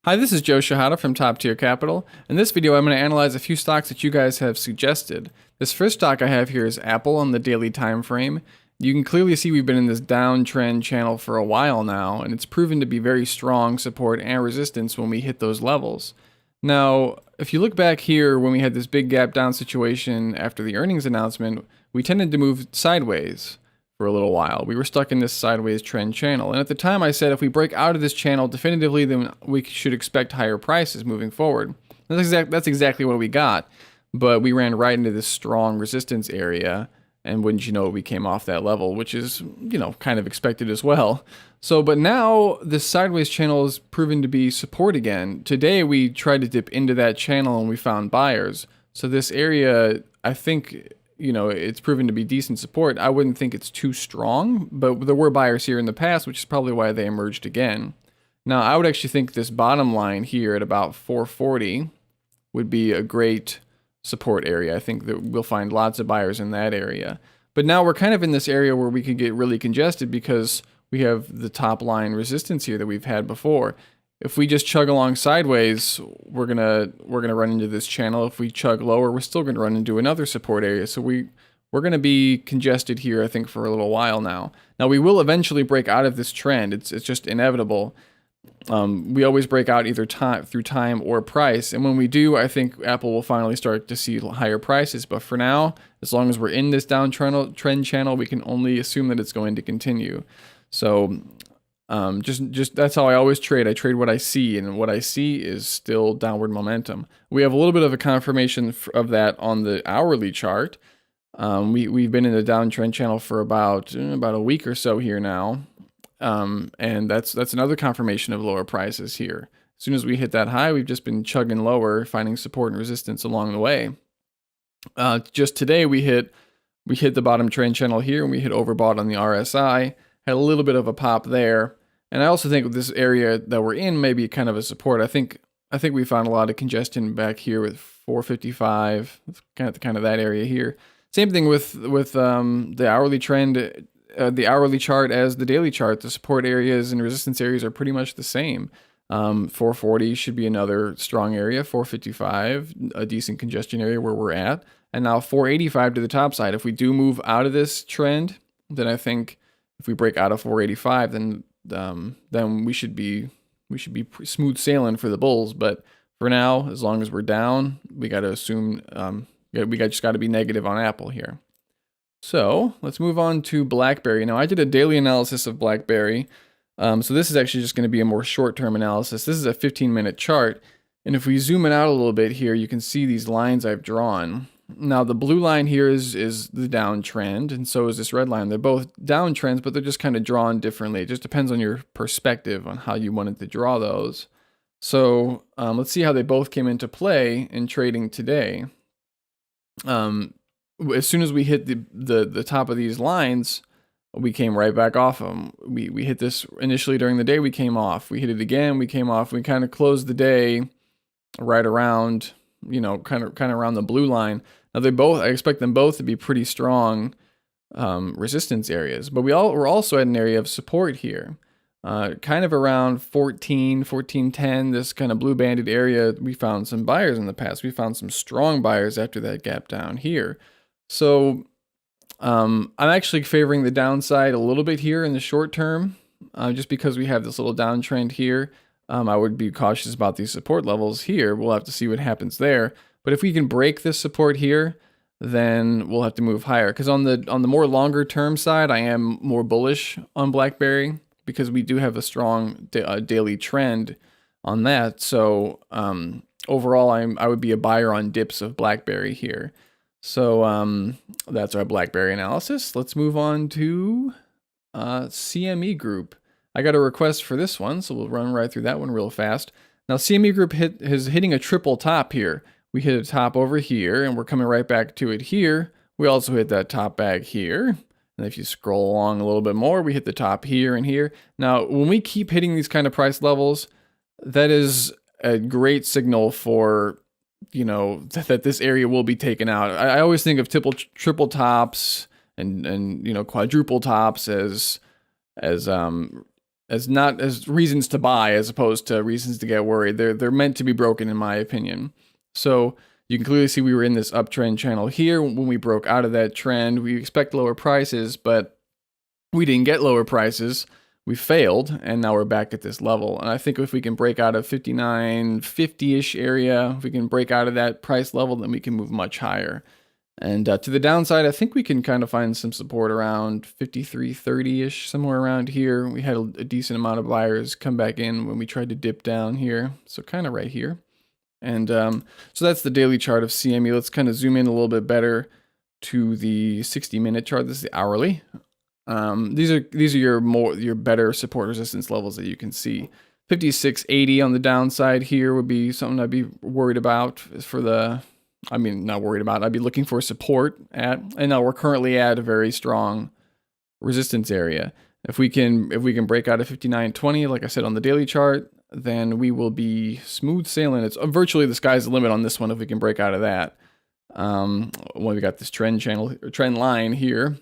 Hi, this is Joe Shahada from Top Tier Capital. In this video, I'm going to analyze a few stocks that you guys have suggested. This first stock I have here is Apple on the daily time frame. You can clearly see we've been in this downtrend channel for a while now, and it's proven to be very strong support and resistance when we hit those levels. Now, if you look back here when we had this big gap down situation after the earnings announcement, we tended to move sideways for a little while. We were stuck in this sideways trend channel. And at the time I said if we break out of this channel definitively, then we should expect higher prices moving forward. That's exactly what we got. But we ran right into this strong resistance area. And wouldn't you know, we came off that level, which is, kind of expected as well. But now this sideways channel is proven to be support again. Today we tried to dip into that channel and we found buyers. So this area, I think, it's proven to be decent support. I wouldn't think it's too strong, but there were buyers here in the past, which is probably why they emerged again. Now, I would actually think this bottom line here at about 440 would be a great support area. I think that we'll find lots of buyers in that area. But now we're kind of in this area where we could get really congested because we have the top line resistance here that we've had before. If we just chug along sideways, we're gonna run into this channel. If we chug lower, we're still gonna run into another support area. So we're gonna be congested here, I think, for a little while now. Now we will eventually break out of this trend. It's just inevitable. We always break out either through time or price, and when we do, I think Apple will finally start to see higher prices. But for now, as long as we're in this downtrend channel, we can only assume that it's going to continue. So. Just that's how I always trade. I trade what I see, and what I see is still downward momentum. We have a little bit of a confirmation of that on the hourly chart. We've been in the downtrend channel for about a week or so here now, and that's another confirmation of lower prices here. As soon as we hit that high, we've just been chugging lower, finding support and resistance along the way. Just today, we hit the bottom trend channel here, and we hit overbought on the RSI. Had a little bit of a pop there. And I also think this area that we're in may be kind of a support. I think we found a lot of congestion back here with 455, kind of that area here. Same thing with the hourly trend, the hourly chart as the daily chart. The support areas and resistance areas are pretty much the same. 440 should be another strong area. 455, a decent congestion area where we're at. And now 485 to the top side. If we do move out of this trend, then I think if we break out of 485, then we should be smooth sailing for the bulls. But for now, as long as we're down, we got to assume we just got to be negative on Apple here. So let's move on to BlackBerry. Now I did a daily analysis of BlackBerry, so this is actually just going to be a more short-term analysis. This is a 15-minute chart, and if we zoom it out a little bit here, you can see these lines I've drawn. Now the blue line here is the downtrend, and so is this red line. They're both downtrends, but they're just kind of drawn differently. It just depends on your perspective on how you wanted to draw those. So let's see how they both came into play in trading today. As soon as we hit the top of these lines, we came right back off them. We hit this initially during the day, we came off. We hit it again, we came off. We kind of closed the day right around, kind of around the blue line. Now I expect them both to be pretty strong resistance areas, but we're also at an area of support here, kind of around 1410, this kind of blue banded area. We found some buyers in the past. We found some strong buyers after that gap down here. So I'm actually favoring the downside a little bit here in the short term, just because we have this little downtrend here. I would be cautious about these support levels here. We'll have to see what happens there. But if we can break this support here, then we'll have to move higher. Because on the more longer term side, I am more bullish on BlackBerry because we do have a strong daily trend on that. So overall, I would be a buyer on dips of BlackBerry here. So that's our BlackBerry analysis. Let's move on to CME Group. I got a request for this one, so we'll run right through that one real fast. Now, CME Group is hitting a triple top here. We hit a top over here, and we're coming right back to it here. We also hit that top bag here. And if you scroll along a little bit more, we hit the top here and here. Now, when we keep hitting these kind of price levels, that is a great signal for, that this area will be taken out. I always think of triple tops and quadruple tops as not as reasons to buy as opposed to reasons to get worried. They're meant to be broken in my opinion. So you can clearly see we were in this uptrend channel here. When we broke out of that trend, we expect lower prices, but we didn't get lower prices. We failed, and now we're back at this level. And I think if we can break out of 59.50-ish area, if we can break out of that price level, then we can move much higher. And to the downside, I think we can kind of find some support around 53.30-ish, somewhere around here. We had a decent amount of buyers come back in when we tried to dip down here. So kind of right here. And so that's the daily chart of CME. Let's kind of zoom in a little bit better to the 60-minute chart. This is the hourly. These are your better support resistance levels that you can see. 56.80 on the downside here would be something I'd be worried about for the, I mean, not worried about, I'd be looking for support at, and now we're currently at a very strong resistance area. If we can break out of 59.20, like I said on the daily chart, then we will be smooth sailing. It's virtually the sky's the limit on this one if we can break out of that. When we got this trend line here.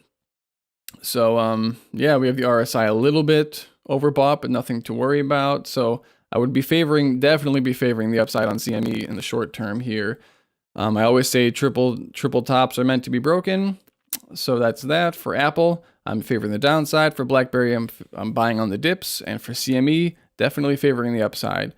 So yeah, we have the RSI a little bit overbought, but nothing to worry about. So I would be definitely be favoring the upside on CME in the short term here. I always say triple tops are meant to be broken. So that's that. For Apple, I'm favoring the downside. For BlackBerry, I'm buying on the dips. And for CME, definitely favoring the upside.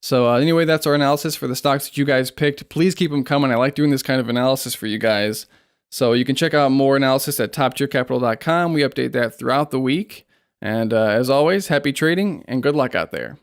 So anyway, that's our analysis for the stocks that you guys picked. Please keep them coming. I like doing this kind of analysis for you guys. So you can check out more analysis at toptiercapital.com. We update that throughout the week. And as always, happy trading and good luck out there.